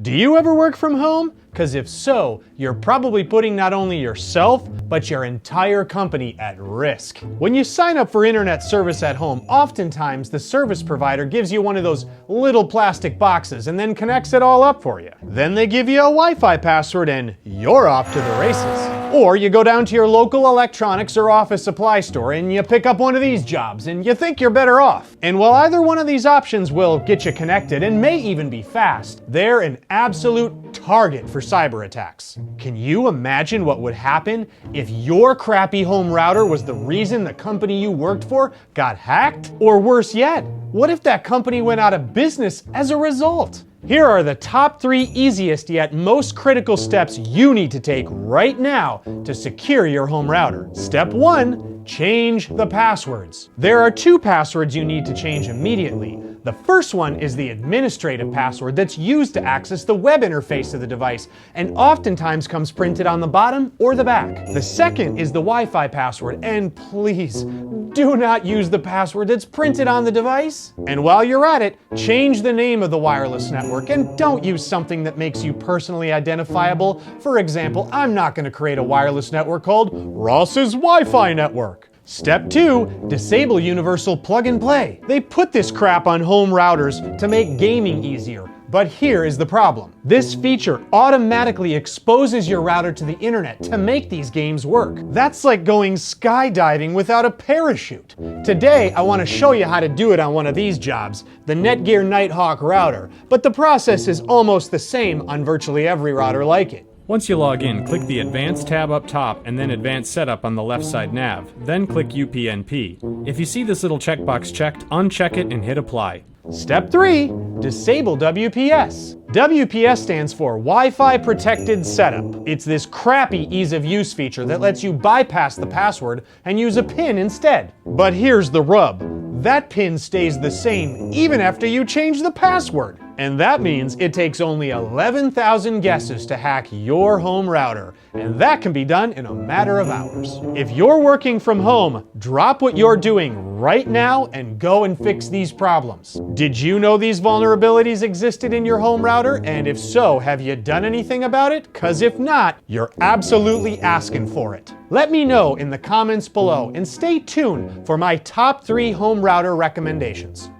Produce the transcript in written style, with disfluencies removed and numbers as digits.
Do you ever work from home? Because if so, you're probably putting not only yourself, but your entire company at risk. When you sign up for internet service at home, oftentimes the service provider gives you one of those little plastic boxes and then connects it all up for you. Then they give you a Wi-Fi password and you're off to the races. Or you go down to your local electronics or office supply store and you pick up one of these jobs and you think you're better off. And while either one of these options will get you connected and may even be fast, they're an absolute target for cyber attacks. Can you imagine what would happen if your crappy home router was the reason the company you worked for got hacked? Or worse yet, what if that company went out of business as a result? Here are the top 3 easiest yet most critical steps you need to take right now to secure your home router. Step 1, change the passwords. There are 2 passwords you need to change immediately. The first one is the administrative password that's used to access the web interface of the device and oftentimes comes printed on the bottom or the back. The second is the Wi-Fi password, and please do not use the password that's printed on the device. And while you're at it, change the name of the wireless network and don't use something that makes you personally identifiable. For example, I'm not going to create a wireless network called Ross's Wi-Fi network. Step 2, disable universal plug and play. They put this crap on home routers to make gaming easier. But here is the problem. This feature automatically exposes your router to the internet to make these games work. That's like going skydiving without a parachute. Today, I want to show you how to do it on one of these jobs, the Netgear Nighthawk router, but the process is almost the same on virtually every router like it. Once you log in, click the Advanced tab up top and then Advanced Setup on the left side nav, then click UPnP. If you see this little checkbox checked, uncheck it and hit Apply. Step 3, disable WPS. WPS stands for Wi-Fi Protected Setup. It's this crappy ease of use feature that lets you bypass the password and use a PIN instead. But here's the rub. That PIN stays the same even after you change the password. And that means it takes only 11,000 guesses to hack your home router. And that can be done in a matter of hours. If you're working from home, drop what you're doing right now and go and fix these problems. Did you know these vulnerabilities existed in your home router? And if so, have you done anything about it? 'Cause if not, you're absolutely asking for it. Let me know in the comments below and stay tuned for my top 3 home router recommendations.